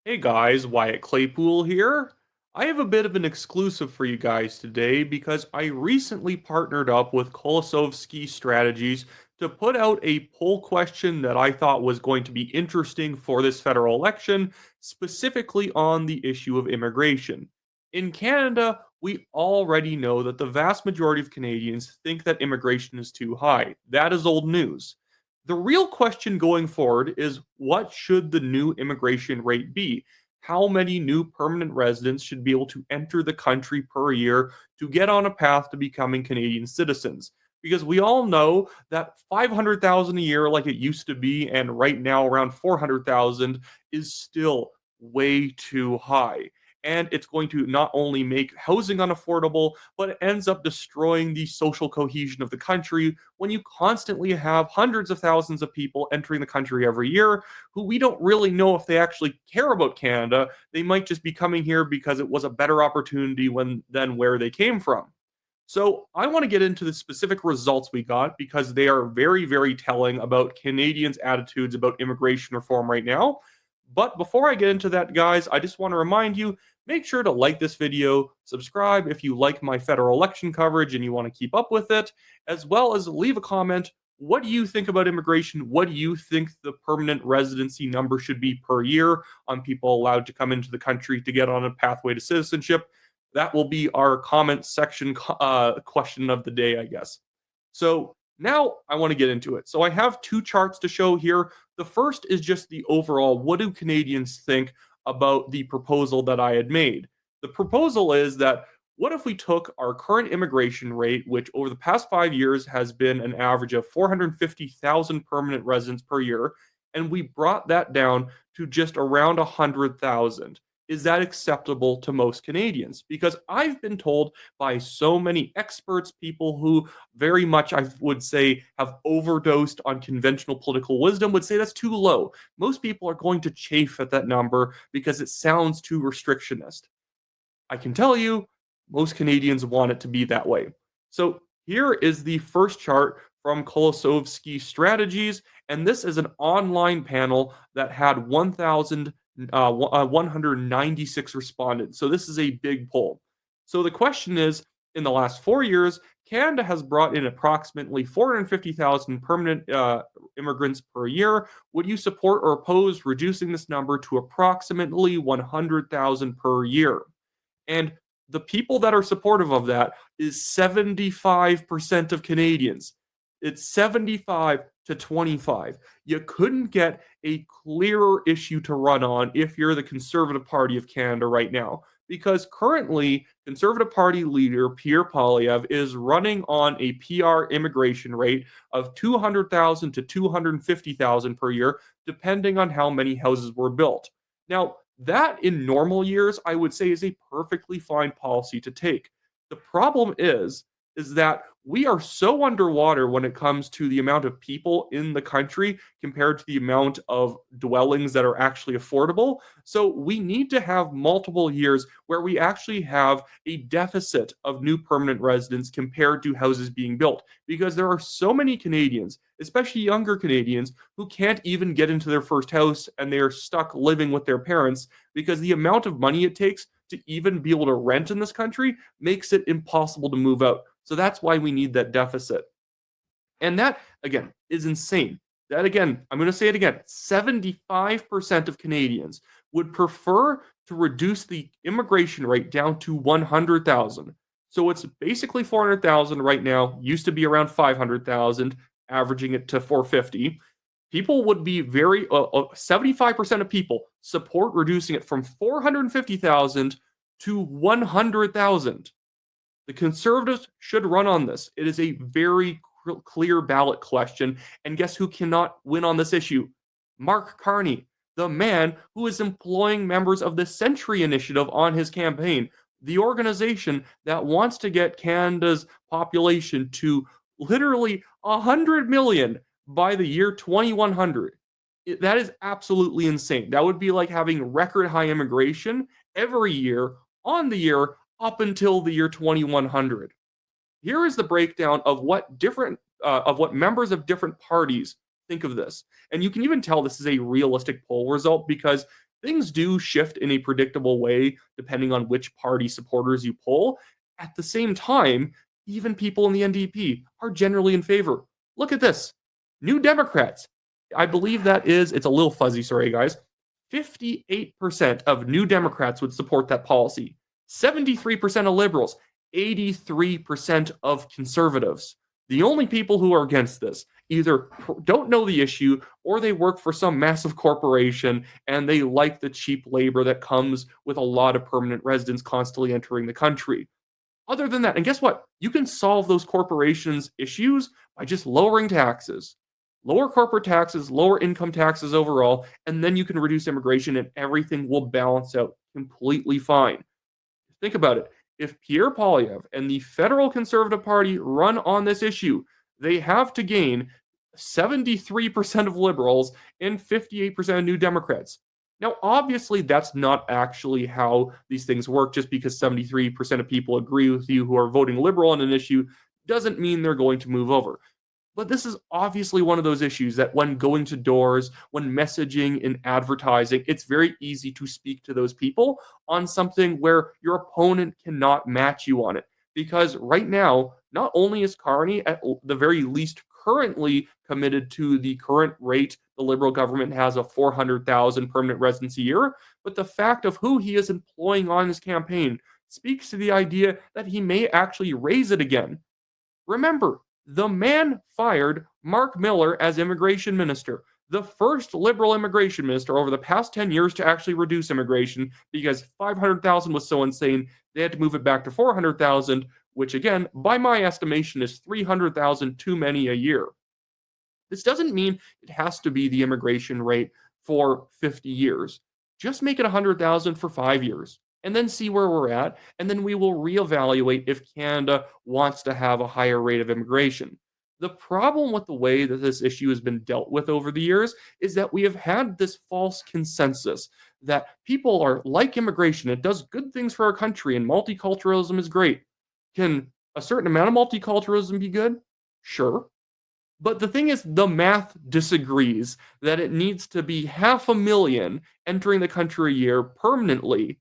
Hey guys, Wyatt Claypool here. I have a bit of an exclusive for you guys today because I recently partnered up with Kolosowski Strategies to put out a poll question that I thought was going to be interesting for this federal election, specifically on the issue of immigration. In Canada, we already know that the vast majority of Canadians think that immigration is too high. That is old news. The real question going forward is what should the new immigration rate be? How many new permanent residents should be able to enter the country per year to get on a path to becoming Canadian citizens? Because we all know that 500,000 a year, like it used to be, and right now around 400,000, is still way too high. And it's going to not only make housing unaffordable, but it ends up destroying the social cohesion of the country when you constantly have hundreds of thousands of people entering the country every year who we don't really know if they actually care about Canada. They might just be coming here because it was a better opportunity than where they came from. So I want to get into the specific results we got because they are very, very telling about Canadians' attitudes about immigration reform right now. But before I get into that, guys, I just want to remind you, make sure to like this video, subscribe if you like my federal election coverage and you want to keep up with it, as well as leave a comment. What do you think about immigration? What do you think the permanent residency number should be per year on people allowed to come into the country to get on a pathway to citizenship? That will be our comment section question of the day, I guess. So now I want to get into it. So I have two charts to show here. The first is just the overall what do Canadians think about the proposal that I had made? The proposal is that what if we took our current immigration rate, which over the past 5 years has been an average of 450,000 permanent residents per year, and we brought that down to just around 100,000? Is that acceptable to most Canadians? Because I've been told by so many experts, people who very much, I would say, have overdosed on conventional political wisdom, would say that's too low. Most people are going to chafe at that number because it sounds too restrictionist. I can tell you, most Canadians want it to be that way. So here is the first chart from Kolosowski Strategies, and this is an online panel that had 196 respondents. So this is a big poll. So the question is, in the last 4 years, Canada has brought in approximately 450,000 permanent immigrants per year. Would you support or oppose reducing this number to approximately 100,000 per year? And the people that are supportive of that is 75% of Canadians. It's 75 to 25. You couldn't get a clearer issue to run on if you're the Conservative Party of Canada right now. Because currently, Conservative Party leader Pierre Poilievre is running on a PR immigration rate of 200,000 to 250,000 per year, depending on how many houses were built. Now, that in normal years, I would say is a perfectly fine policy to take. The problem is that we are so underwater when it comes to the amount of people in the country compared to the amount of dwellings that are actually affordable. So we need to have multiple years where we actually have a deficit of new permanent residents compared to houses being built because there are so many Canadians, especially younger Canadians, who can't even get into their first house and they are stuck living with their parents because the amount of money it takes to even be able to rent in this country makes it impossible to move out. So that's why we need that deficit. And that, again, is insane. That, again, I'm going to say it again, 75% of Canadians would prefer to reduce the immigration rate down to 100,000. So it's basically 400,000 right now, used to be around 500,000, averaging it to 450. People would be 75% of people support reducing it from 450,000 to 100,000. The Conservatives should run on this. It is a very clear ballot question. And guess who cannot win on this issue? Mark Carney, the man who is employing members of the Century Initiative on his campaign, the organization that wants to get Canada's population to literally 100 million by the year 2100. That is absolutely insane. That would be like having record high immigration every year on the year up until the year 2100. Here is the breakdown of what members of different parties think of this. And you can even tell this is a realistic poll result because things do shift in a predictable way depending on which party supporters you poll. At the same time, even people in the NDP are generally in favor. Look at this. New Democrats. I believe it's a little fuzzy, sorry guys. 58% of New Democrats would support that policy. 73% of liberals, 83% of conservatives. The only people who are against this either don't know the issue or they work for some massive corporation and they like the cheap labor that comes with a lot of permanent residents constantly entering the country. Other than that, and guess what? You can solve those corporations' issues by just lowering taxes. Lower corporate taxes, lower income taxes overall, and then you can reduce immigration and everything will balance out completely fine. Think about it. If Pierre Poilievre and the federal Conservative Party run on this issue, they have to gain 73% of liberals and 58% of New Democrats. Now, obviously, that's not actually how these things work. Just because 73% of people agree with you who are voting liberal on an issue doesn't mean they're going to move over. But this is obviously one of those issues that when going to doors, when messaging and advertising, it's very easy to speak to those people on something where your opponent cannot match you on it. Because right now, not only is Carney at the very least currently committed to the current rate the Liberal government has of 400,000 permanent residents a year, but the fact of who he is employing on his campaign speaks to the idea that he may actually raise it again. Remember, the man fired Mark Miller as immigration minister, the first liberal immigration minister over the past 10 years to actually reduce immigration because 500,000 was so insane they had to move it back to 400,000, which again, by my estimation, is 300,000 too many a year. This doesn't mean it has to be the immigration rate for 50 years. Just make it 100,000 for 5 years and then see where we're at. And then we will reevaluate if Canada wants to have a higher rate of immigration. The problem with the way that this issue has been dealt with over the years is that we have had this false consensus that people are like immigration. It does good things for our country and multiculturalism is great. Can a certain amount of multiculturalism be good? Sure. But the thing is, the math disagrees that it needs to be 500,000 entering the country a year permanently,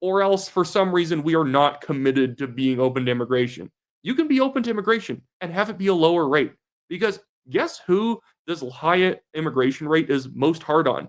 or else for some reason we are not committed to being open to immigration. You can be open to immigration and have it be a lower rate. Because guess who this high immigration rate is most hard on?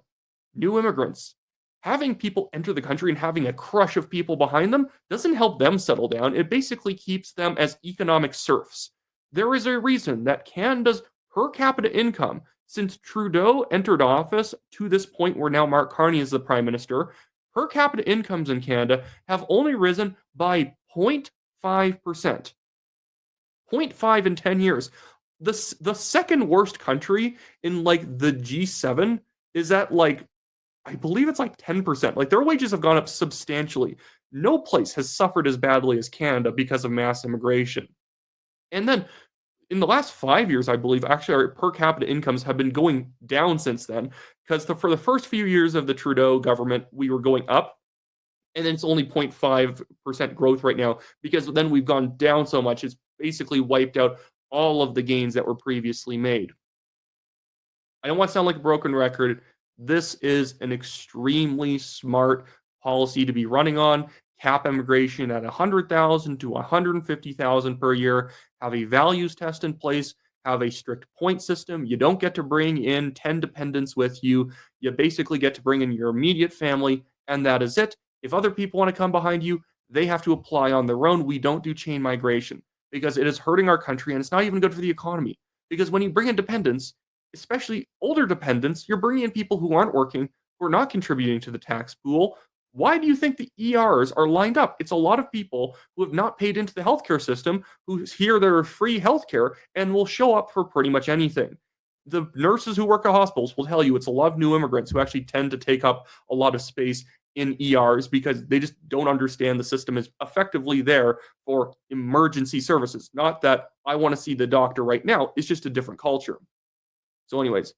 New immigrants. Having people enter the country and having a crush of people behind them doesn't help them settle down. It basically keeps them as economic serfs. There is a reason that Canada's per capita income, since Trudeau entered office to this point where now Mark Carney is the prime minister, per capita incomes in Canada have only risen by 0.5%. 0.5 in 10 years. The second worst country in like the G7 is at like, I believe it's like 10%. Like their wages have gone up substantially. No place has suffered as badly as Canada because of mass immigration. And then in the last 5 years, I believe, actually, our per capita incomes have been going down since then. Because for the first few years of the Trudeau government, we were going up. And then it's only 0.5% growth right now. Because then we've gone down so much, it's basically wiped out all of the gains that were previously made. I don't want to sound like a broken record. This is an extremely smart policy to be running on. Cap immigration at 100,000 to 150,000 per year, have a values test in place, have a strict point system. You don't get to bring in 10 dependents with you. You basically get to bring in your immediate family, and that is it. If other people want to come behind you, they have to apply on their own. We don't do chain migration because it is hurting our country and it's not even good for the economy. Because when you bring in dependents, especially older dependents, you're bringing in people who aren't working, who are not contributing to the tax pool. Why do you think the ERs are lined up? It's a lot of people who have not paid into the healthcare system, who hear they're free healthcare and will show up for pretty much anything. The nurses who work at hospitals will tell you it's a lot of new immigrants who actually tend to take up a lot of space in ERs because they just don't understand the system is effectively there for emergency services. Not that I want to see the doctor right now, it's just a different culture. So anyways,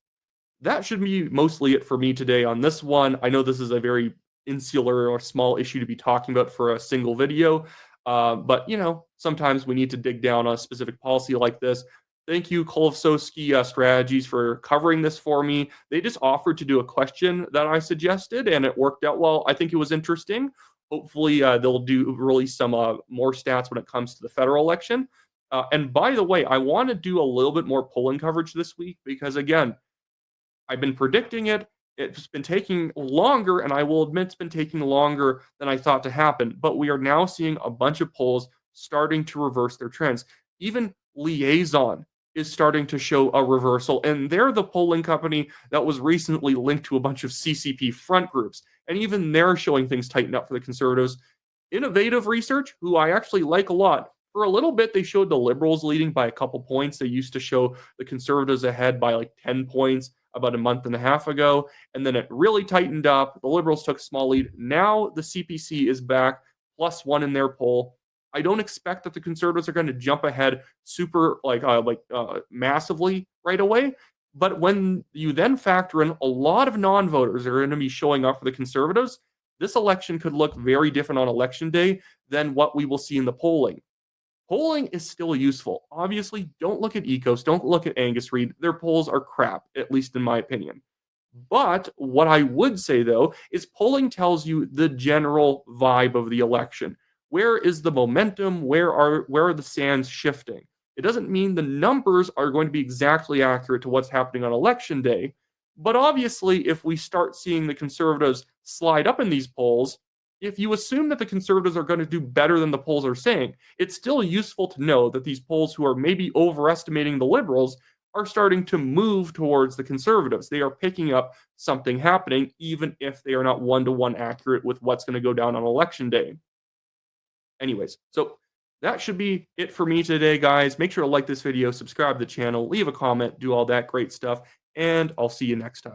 that should be mostly it for me today on this one. I know this is a very insular or small issue to be talking about for a single video, but sometimes we need to dig down on a specific policy like this. Thank you, Kolosowski Strategies, for covering this for me. They just offered to do a question that I suggested, and it worked out well. I think it was interesting. Hopefully, they'll do release some more stats when it comes to the federal election. And by the way, I want to do a little bit more polling coverage this week because, again, I've been predicting it. It's been taking longer, and I will admit it's been taking longer than I thought to happen. But we are now seeing a bunch of polls starting to reverse their trends. Even Liaison is starting to show a reversal, and they're the polling company that was recently linked to a bunch of CCP front groups. And even they're showing things tighten up for the conservatives. Innovative Research, who I actually like a lot, for a little bit, they showed the liberals leading by a couple points. They used to show the conservatives ahead by like 10 points about a month and a half ago. And then it really tightened up. The liberals took a small lead. Now the CPC is back, +1 in their poll. I don't expect that the conservatives are going to jump ahead super massively right away. But when you then factor in a lot of non-voters are going to be showing up for the conservatives, this election could look very different on election day than what we will see in the polling. Polling is still useful. Obviously, don't look at Ecos, don't look at Angus Reid. Their polls are crap, at least in my opinion. But what I would say though is polling tells you the general vibe of the election. Where is the momentum? Where are the sands shifting? It doesn't mean the numbers are going to be exactly accurate to what's happening on election day. But obviously, if we start seeing the conservatives slide up in these polls, if you assume that the conservatives are going to do better than the polls are saying, it's still useful to know that these polls who are maybe overestimating the liberals are starting to move towards the conservatives. They are picking up something happening, even if they are not one-to-one accurate with what's going to go down on election day. Anyways, so that should be it for me today, guys. Make sure to like this video, subscribe to the channel, leave a comment, do all that great stuff, and I'll see you next time.